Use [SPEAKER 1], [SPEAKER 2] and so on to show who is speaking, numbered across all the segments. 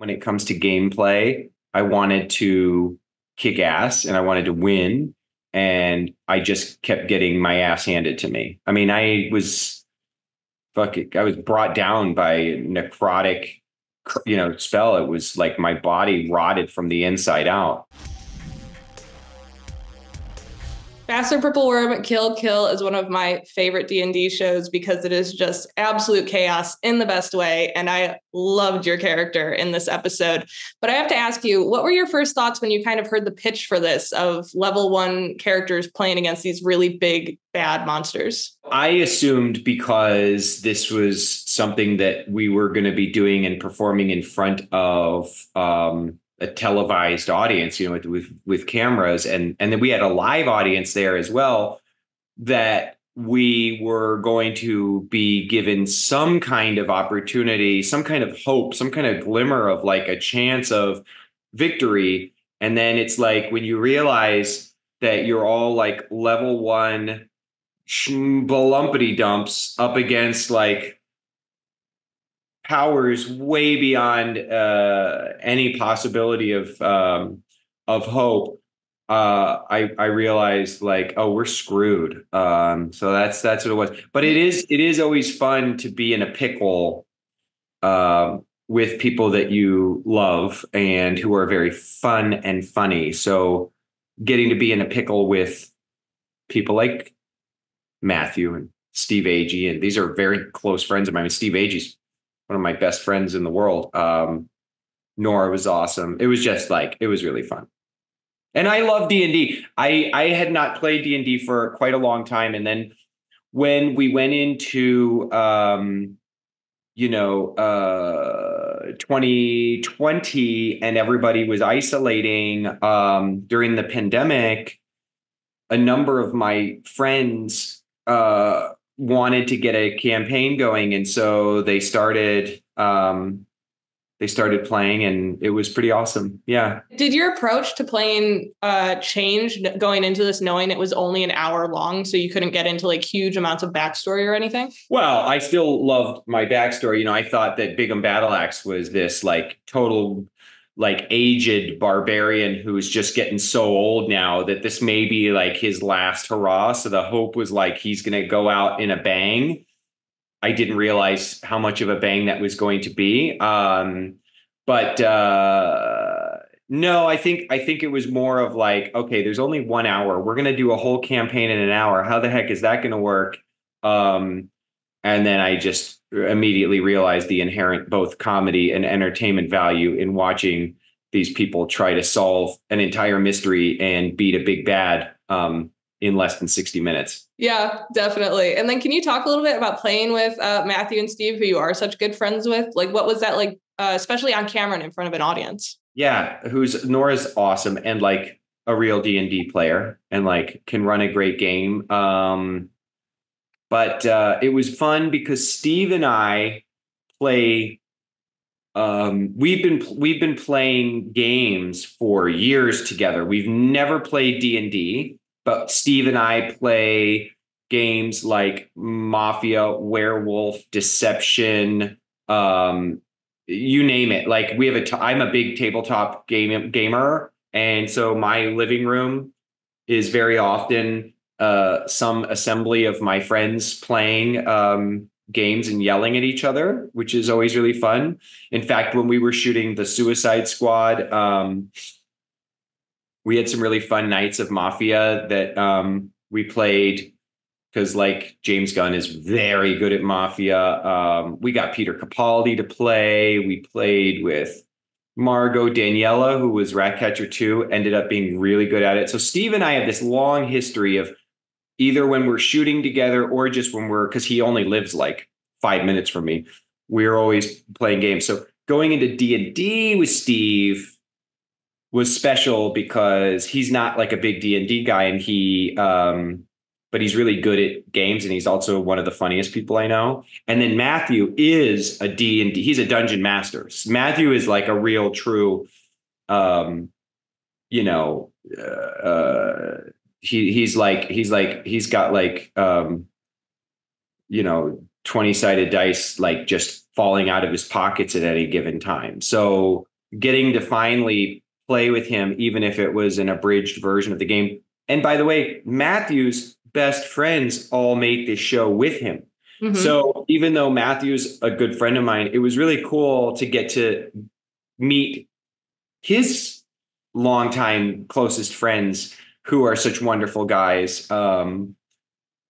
[SPEAKER 1] when it comes to gameplay. I wanted to kick ass and I wanted to win. And I just kept getting my ass handed to me. I mean, I was brought down by necrotic, spell. It was like my body rotted from the inside out.
[SPEAKER 2] Faster Purple Worm Kill Kill is one of my favorite D&D shows because it is just absolute chaos in the best way. And I loved your character in this episode. But I have to ask you, what were your first thoughts when you kind of heard the pitch for this of level 1 characters playing against these really big, bad monsters?
[SPEAKER 1] I assumed because this was something that we were going to be doing and performing in front of a televised audience, with cameras, and then we had a live audience there as well, that we were going to be given some kind of opportunity, some kind of hope, some kind of glimmer of like a chance of victory. And then it's like when you realize that you're all like level 1 balumpity dumps up against like powers way beyond any possibility of hope. I realized like, oh, we're screwed. So that's what it was. But it is always fun to be in a pickle with people that you love and who are very fun and funny. So getting to be in a pickle with people like Matthew and Steve Agee, and these are very close friends of mine. Steve Agee's one of my best friends in the world. Nora was awesome. It was just like, it was really fun. And I love D&D. I had not played D&D for quite a long time. And then when we went into, 2020 and everybody was isolating during the pandemic, a number of my friends wanted to get a campaign going, and so they started playing, and it was pretty awesome. Yeah.
[SPEAKER 2] Did your approach to playing change going into this, knowing it was only an hour long, so you couldn't get into like huge amounts of backstory or anything?
[SPEAKER 1] Well, I still loved my backstory. I thought that Bigum Battleaxe was this like total like aged barbarian who's just getting so old now that this may be like his last hurrah. So the hope was like he's going to go out in a bang. I didn't realize how much of a bang that was going to be. But no, I think it was more of like, okay, there's only 1 hour. We're going to do a whole campaign in an hour. How the heck is that going to work? And then I just immediately realized the inherent both comedy and entertainment value in watching these people try to solve an entire mystery and beat a big bad in less than 60 minutes.
[SPEAKER 2] Yeah, definitely. And then can you talk a little bit about playing with Matthew and Steve, who you are such good friends with? Like, what was that like, especially on camera and in front of an audience?
[SPEAKER 1] Yeah, Nora's awesome and like a real D&D player and like can run a great game. But it was fun because Steve and I play. We've been playing games for years together. We've never played D&D, but Steve and I play games like Mafia, Werewolf, Deception, you name it. Like we have I'm a big tabletop gamer, and so my living room is very often some assembly of my friends playing games and yelling at each other, which is always really fun. In fact, when we were shooting the Suicide Squad, we had some really fun nights of Mafia that we played because like James Gunn is very good at Mafia. We got Peter Capaldi to play. We played with Margot Daniela, who was Ratcatcher 2, ended up being really good at it. So Steve and I have this long history of either when we're shooting together or just when because he only lives like 5 minutes from me, we're always playing games. So going into D&D with Steve was special because he's not like a big D&D guy, and but he's really good at games, and he's also one of the funniest people I know. And then Matthew is a D&D, he's a dungeon master. Matthew is like a real true, he's got like 20-sided dice like just falling out of his pockets at any given time. So getting to finally play with him, even if it was an abridged version of the game. And by the way, Matthew's best friends all make this show with him. Mm-hmm. So even though Matthew's a good friend of mine, it was really cool to get to meet his longtime closest friends who are such wonderful guys.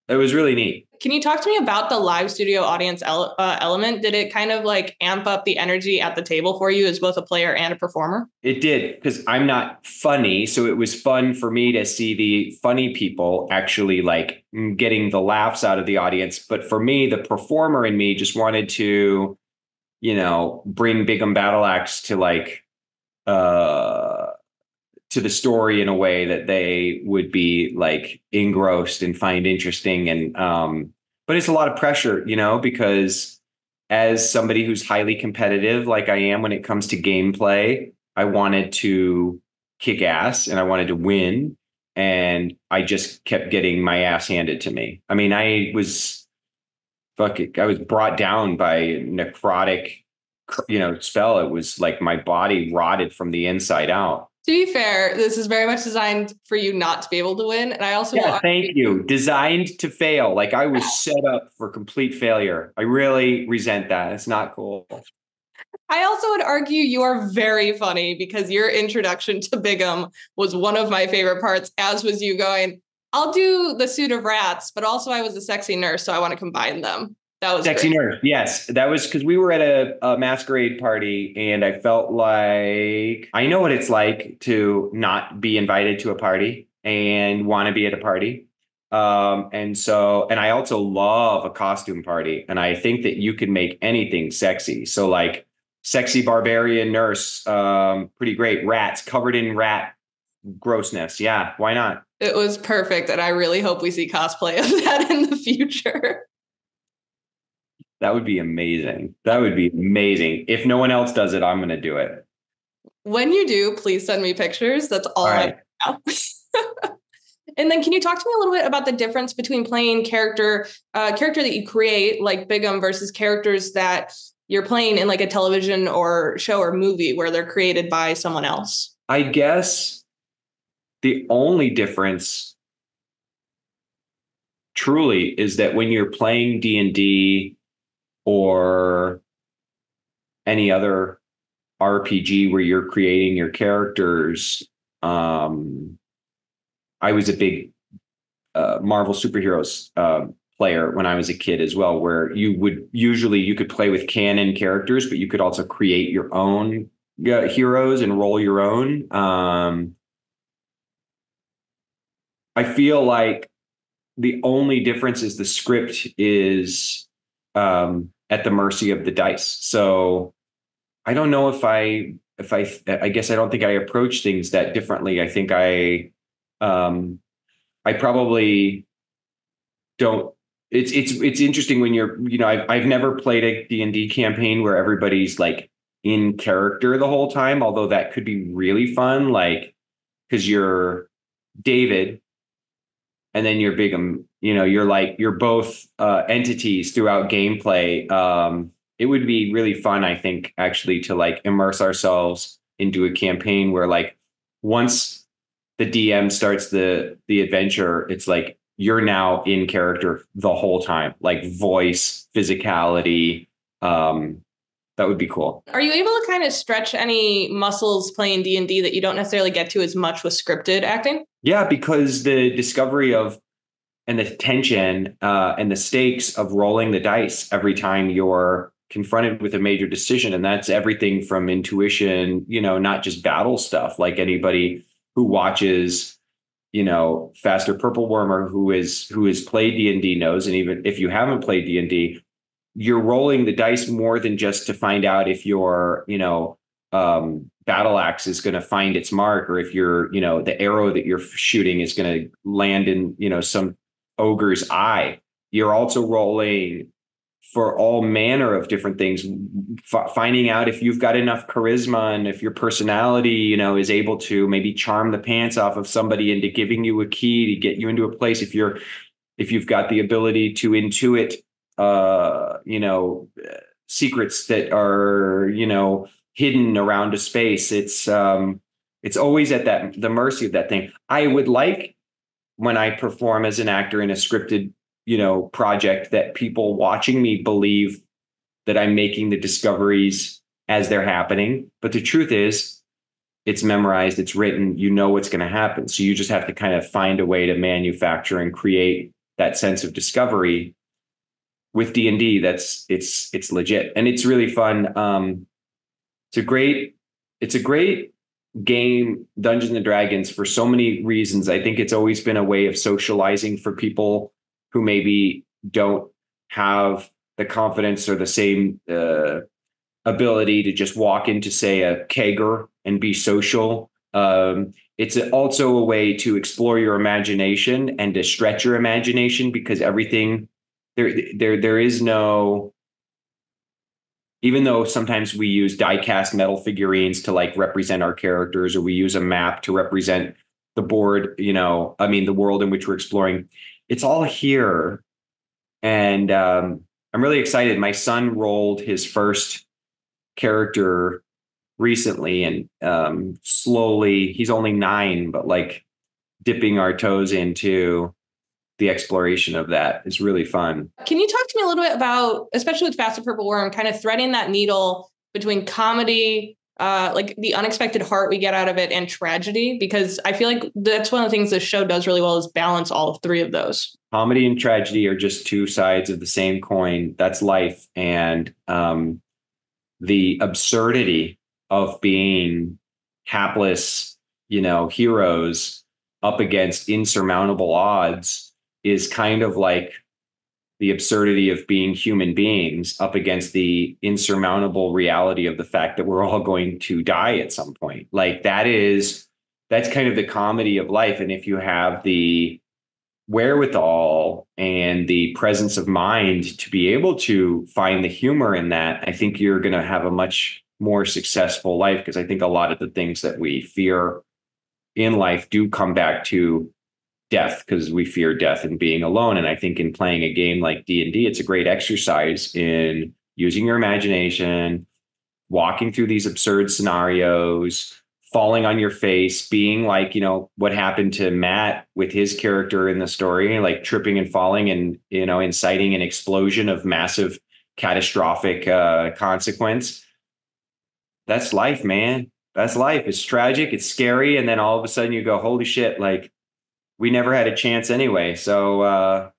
[SPEAKER 1] It was really neat.
[SPEAKER 2] Can you talk to me about the live studio audience element? Did it kind of like amp up the energy at the table for you as both a player and a performer?
[SPEAKER 1] It did, because I'm not funny. So it was fun for me to see the funny people actually like getting the laughs out of the audience. But for me, the performer in me just wanted to, bring Bigum Battle Axe to like, to the story in a way that they would be like engrossed and find interesting. And, but it's a lot of pressure, because as somebody who's highly competitive, like I am when it comes to gameplay, I wanted to kick ass and I wanted to win. And I just kept getting my ass handed to me. I mean, I was brought down by a necrotic, spell. It was like my body rotted from the inside out.
[SPEAKER 2] To be fair, this is very much designed for you not to be able to win. And I also
[SPEAKER 1] thank you. Designed to fail. Like I was set up for complete failure. I really resent that. It's not cool.
[SPEAKER 2] I also would argue you are very funny because your introduction to Bigum was one of my favorite parts, as was you going, I'll do the suit of rats, but also I was a sexy nurse, so I want to combine them. That was
[SPEAKER 1] sexy
[SPEAKER 2] great.
[SPEAKER 1] Nurse. Yes, that was because we were at a masquerade party, and I felt like I know what it's like to not be invited to a party and want to be at a party. And I also love a costume party, and I think that you can make anything sexy. So like sexy barbarian nurse, pretty great. Rats covered in rat grossness. Yeah, why not?
[SPEAKER 2] It was perfect, and I really hope we see cosplay of that in the future.
[SPEAKER 1] That would be amazing. That would be amazing. If no one else does it, I'm going to do it.
[SPEAKER 2] When you do, please send me pictures. That's all right. I know. And then can you talk to me a little bit about the difference between playing character that you create, like Bigum, versus characters that you're playing in like a television or show or movie where they're created by someone else?
[SPEAKER 1] I guess the only difference truly is that when you're playing D&D or any other RPG where you're creating your characters. I was a big Marvel superheroes player when I was a kid as well, where you could play with canon characters, but you could also create your own heroes and roll your own. I feel like the only difference is the script is at the mercy of the dice. So I don't know I guess I don't think I approach things that differently. I think I probably don't. It's interesting when you're, I've never played a D&D campaign where everybody's like in character the whole time, although that could be really fun. Like, cause you're David, and then you're Bigum, you're both entities throughout gameplay. It would be really fun, I think, actually, to like immerse ourselves into a campaign where like once the DM starts the adventure, it's like you're now in character the whole time, like voice, physicality. That would be cool.
[SPEAKER 2] Are you able to kind of stretch any muscles playing D&D that you don't necessarily get to as much with scripted acting?
[SPEAKER 1] Yeah, because the discovery of and the tension and the stakes of rolling the dice every time you're confronted with a major decision. And that's everything from intuition, not just battle stuff. Like anybody who watches, Faster Purple Worm or who has played D&D knows. And even if you haven't played D&D, you're rolling the dice more than just to find out if your, battle axe is going to find its mark, or if you're, the arrow that you're shooting is going to land in, some ogre's eye. You're also rolling for all manner of different things, finding out if you've got enough charisma and if your personality, is able to maybe charm the pants off of somebody into giving you a key to get you into a place. If you've got the ability to intuit, secrets that are, hidden around a space. It's always at the mercy of that thing. I would like, when I perform as an actor in a scripted, project, that people watching me believe that I'm making the discoveries as they're happening. But the truth is, it's memorized, it's written, what's going to happen. So you just have to kind of find a way to manufacture and create that sense of discovery. With D&D, it's legit, and it's really fun. It's a great game, Dungeons and Dragons, for so many reasons. I think it's always been a way of socializing for people who maybe don't have the confidence or the same ability to just walk into, say, a kegger and be social. It's also a way to explore your imagination and to stretch your imagination, because everything there is no, even though sometimes we use die-cast metal figurines to like represent our characters, or we use a map to represent the board, the world in which we're exploring, it's all here. And I'm really excited. My son rolled his first character recently, and slowly, he's only 9, but like dipping our toes into the exploration of that is really fun.
[SPEAKER 2] Can you talk to me a little bit about, especially with Fast and Purple Worm, kind of threading that needle between comedy, like the unexpected heart we get out of it, and tragedy? Because I feel like that's one of the things this show does really well, is balance all 3 of those.
[SPEAKER 1] Comedy and tragedy are just 2 sides of the same coin. That's life. And the absurdity of being hapless, heroes up against insurmountable odds is kind of like the absurdity of being human beings up against the insurmountable reality of the fact that we're all going to die at some point. Like that's kind of the comedy of life. And if you have the wherewithal and the presence of mind to be able to find the humor in that, I think you're going to have a much more successful life, because I think a lot of the things that we fear in life do come back to death, because we fear death and being alone. And I think in playing a game like D&D, it's a great exercise in using your imagination, walking through these absurd scenarios, falling on your face, being like, what happened to Matt with his character in the story, like tripping and falling and, inciting an explosion of massive catastrophic consequence. That's life, man. That's life. It's tragic. It's scary. And then all of a sudden you go, holy shit, like, we never had a chance anyway. So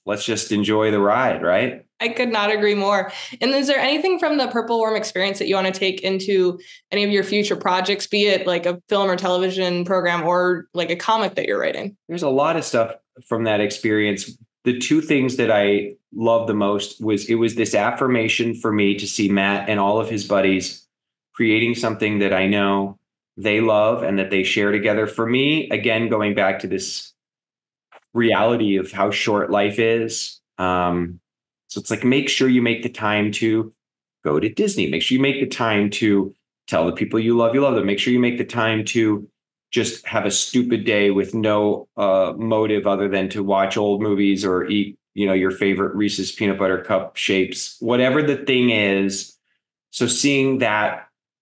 [SPEAKER 1] let's just enjoy the ride, right?
[SPEAKER 2] I could not agree more. And is there anything from the Purple Worm experience that you want to take into any of your future projects, be it like a film or television program, or like a comic that you're writing?
[SPEAKER 1] There's a lot of stuff from that experience. The 2 things that I loved the most was this affirmation for me to see Matt and all of his buddies creating something that I know they love and that they share together. For me, again, going back to this reality of how short life is. So it's like, make sure you make the time to go to Disney. Make sure you make the time to tell the people you love them. Make sure you make the time to just have a stupid day with no motive other than to watch old movies or eat, your favorite Reese's peanut butter cup shapes, whatever the thing is. So seeing that,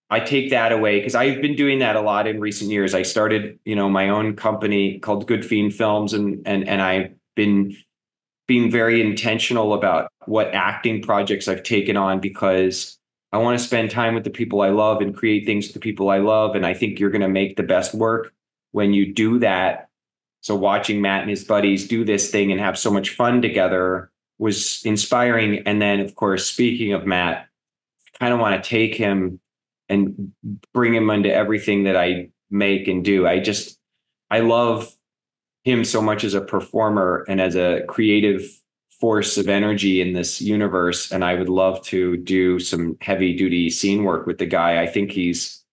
[SPEAKER 1] I take that away, because I've been doing that a lot in recent years. I started, my own company called Good Fiend Films, and I've been being very intentional about what acting projects I've taken on, because I want to spend time with the people I love and create things with the people I love. And I think you're going to make the best work when you do that. So watching Matt and his buddies do this thing and have so much fun together was inspiring. And then, of course, speaking of Matt, I kind of want to take him and bring him into everything that I make and do. I love him so much as a performer and as a creative force of energy in this universe. And I would love to do some heavy duty scene work with the guy. I think he's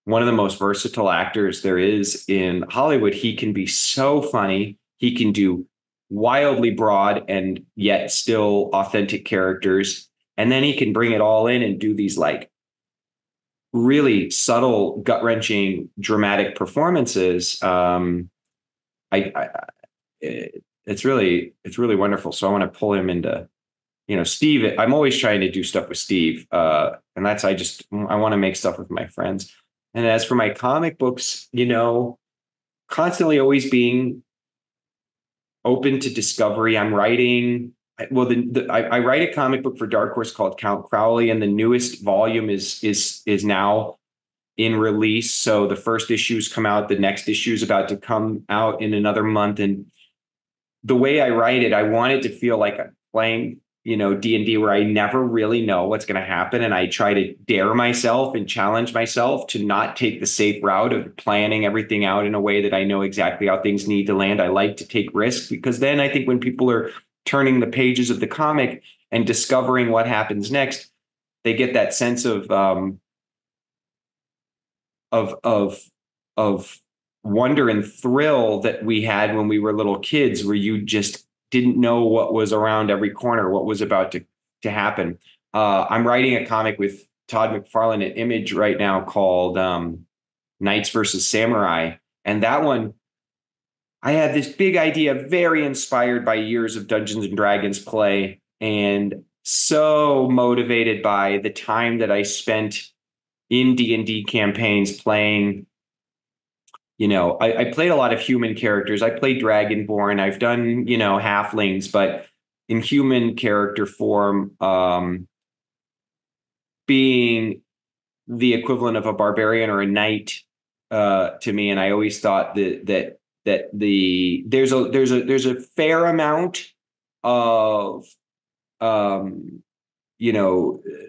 [SPEAKER 1] one of the most versatile actors there is in Hollywood. He can be so funny. He can do wildly broad and yet still authentic characters. And then he can bring it all in and do these like really subtle, gut-wrenching, dramatic performances. It's really wonderful. So I want to pull him into Steve, I'm always trying to do stuff with Steve. And I want to make stuff with my friends. And as for my comic books, constantly always being open to discovery. I'm writing, well, I write a comic book for Dark Horse called Count Crowley, and the newest volume is now in release. So the first issues come out, the next issue is about to come out in another month. And the way I write it, I want it to feel like I'm playing, D&D, where I never really know what's going to happen. And I try to dare myself and challenge myself to not take the safe route of planning everything out in a way that I know exactly how things need to land. I like to take risks, because then I think when people are turning the pages of the comic and discovering what happens next, they get that sense of of wonder and thrill that we had when we were little kids, where you just didn't know what was around every corner, what was about to happen. I'm writing a comic with Todd McFarlane at Image right now called Knights versus Samurai. And that one, I had this big idea, very inspired by years of Dungeons and Dragons play, and so motivated by the time that I spent in D&D campaigns playing. I played a lot of human characters. I played Dragonborn. I've done, halflings, but in human character form, being the equivalent of a barbarian or a knight to me. And I always thought that there's a fair amount of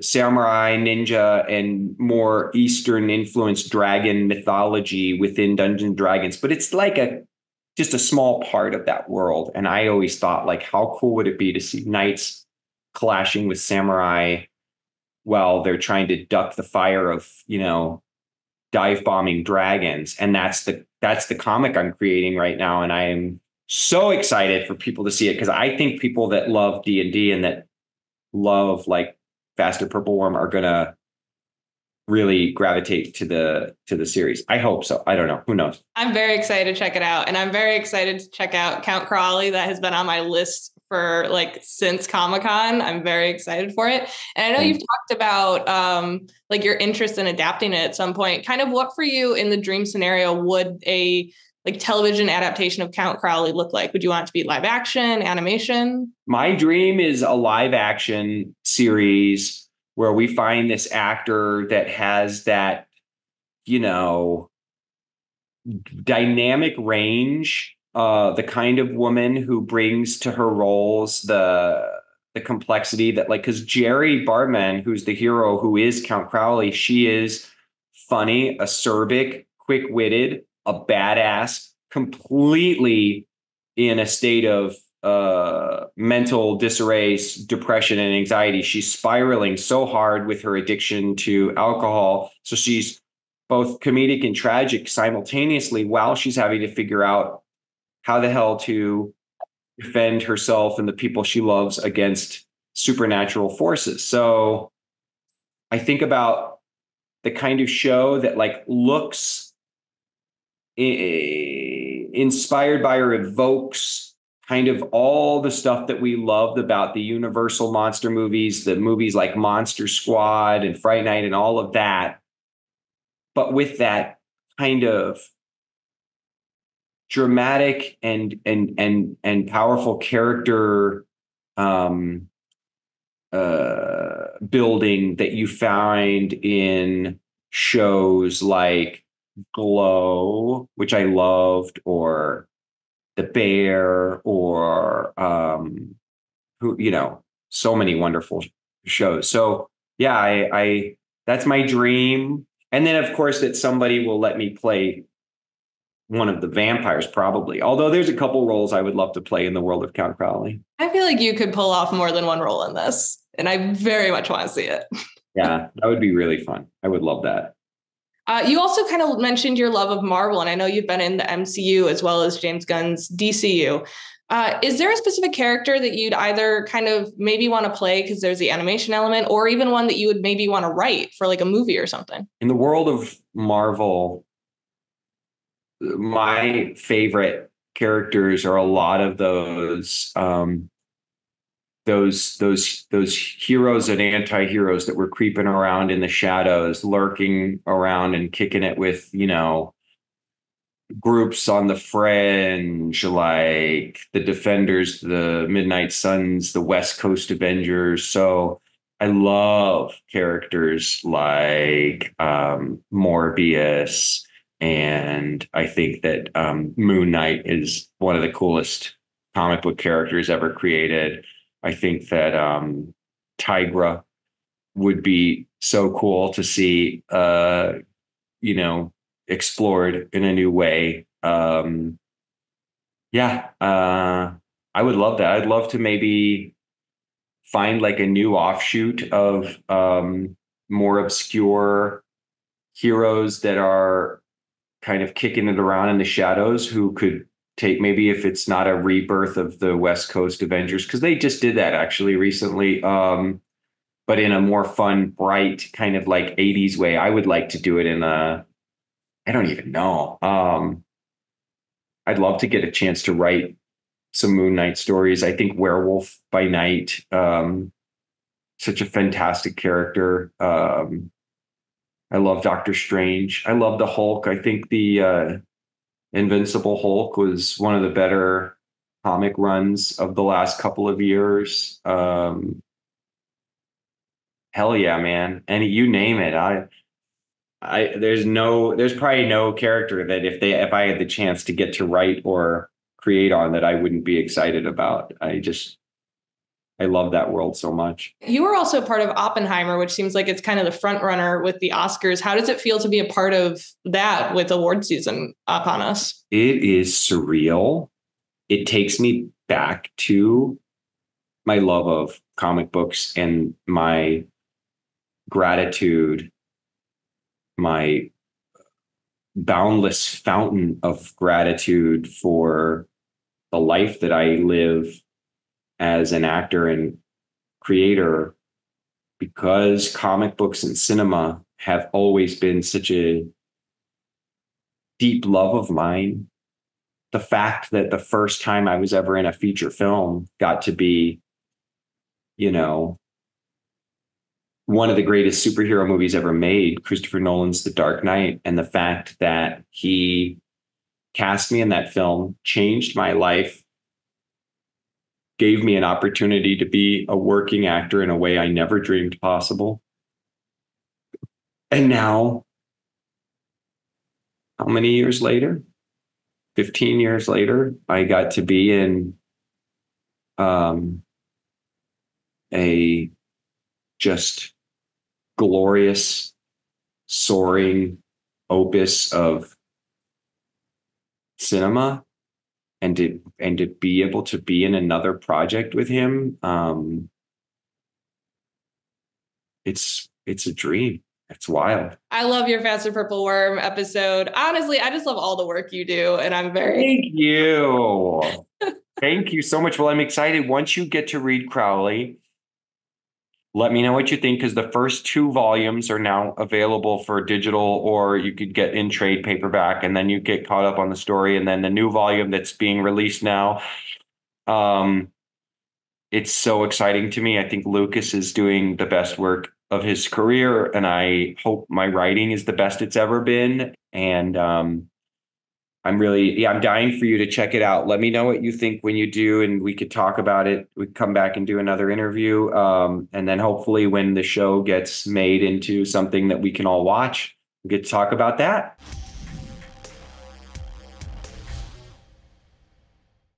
[SPEAKER 1] samurai, ninja, and more Eastern influenced dragon mythology within Dungeons and Dragons, but it's like just a small part of that world. And I always thought, like, how cool would it be to see knights clashing with samurai while they're trying to duck the fire of, dive bombing dragons. And that's the comic I'm creating right now. And I am so excited for people to see it, because I think people that love D&D and that love like Faster Purple Worm are gonna really gravitate to the series. I hope so. I don't know. Who knows?
[SPEAKER 2] I'm very excited to check it out. And I'm very excited to check out Count Crowley. That has been on my list for since Comic-Con. I'm very excited for it. And I know you've talked about your interest in adapting it at some point. Kind of what for you in the dream scenario would a television adaptation of Count Crowley look like? Would you want it to be live action, animation?
[SPEAKER 1] My dream is a live action series where we find this actor that has that, dynamic range, the kind of woman who brings to her roles the complexity that, because Jerry Bartman, who's the hero, who is Count Crowley, she is funny, acerbic, quick-witted, a badass, completely in a state of mental disarray, depression, and anxiety. She's spiraling so hard with her addiction to alcohol. So she's both comedic and tragic simultaneously, while she's having to figure out how the hell to defend herself and the people she loves against supernatural forces. So I think about the kind of show that looks inspired by or evokes kind of all the stuff that we loved about the Universal monster movies, the movies like Monster Squad and Fright Night and all of that, but with that kind of dramatic and powerful character building that you find in shows like Glow, which I loved, or The Bear, or so many wonderful shows. So yeah, I that's my dream. And then of course that somebody will let me play one of the vampires, probably. Although there's a couple roles I would love to play in the world of Count Crowley.
[SPEAKER 2] I feel like you could pull off more than one role in this, and I very much want to see it.
[SPEAKER 1] Yeah, that would be really fun. I would love that.
[SPEAKER 2] You also kind of mentioned your love of Marvel, and I know you've been in the MCU as well as James Gunn's DCU. Is there a specific character that you'd either kind of maybe want to play because there's the animation element, or even one that you would maybe want to write for a movie or something?
[SPEAKER 1] In the world of Marvel, my favorite characters are a lot of those those heroes and anti-heroes that were creeping around in the shadows, lurking around and kicking it with, groups on the fringe, like the Defenders, the Midnight Suns, the West Coast Avengers. So I love characters like Morbius. And I think that Moon Knight is one of the coolest comic book characters ever created. I think that Tigra would be so cool to see, you know, explored in a new way. Yeah, I would love that. I'd love to maybe find like a new offshoot of more obscure heroes that are kind of kicking it around in the shadows who could take, maybe if it's not a rebirth of the West Coast Avengers, because they just did that actually recently. But in a more fun, bright kind of like 80s way. I would like to do it in I don't even know. I'd love to get a chance to write some Moon Knight stories. I think Werewolf by Night, such a fantastic character. I love Doctor Strange. I love the Hulk. I think the Invincible Hulk was one of the better comic runs of the last couple of years. Hell yeah, man. And you name it. There's probably no character that if I had the chance to get to write or create on that I wouldn't be excited about. I love that world so much.
[SPEAKER 2] You were also part of Oppenheimer, which seems like it's kind of the front runner with the Oscars. How does it feel to be a part of that with award season upon us?
[SPEAKER 1] It is surreal. It takes me back to my love of comic books and my gratitude, my boundless fountain of gratitude for the life that I live as an actor and creator, because comic books and cinema have always been such a deep love of mine. The fact that the first time I was ever in a feature film got to be, one of the greatest superhero movies ever made, Christopher Nolan's The Dark Knight, and the fact that he cast me in that film changed my life, gave me an opportunity to be a working actor in a way I never dreamed possible. And now, how many years later? 15 years later, I got to be in a just glorious, soaring opus of cinema, and to be able to be in another project with him, it's a dream. It's wild.
[SPEAKER 2] I love your Faster Purple Worm episode. Honestly, I just love all the work you do, and I'm very
[SPEAKER 1] Thank you. Thank you so much. Well, I'm excited. Once you get to read Crowley, let me know what you think, because the first 2 volumes are now available for digital, or you could get in trade paperback, and then you get caught up on the story. And then the new volume that's being released now, it's so exciting to me. I think Lucas is doing the best work of his career, and I hope my writing is the best it's ever been. And I'm dying for you to check it out. Let me know what you think when you do, and we could talk about it. We could come back and do another interview. And then hopefully when the show gets made into something that we can all watch, we get to talk about that.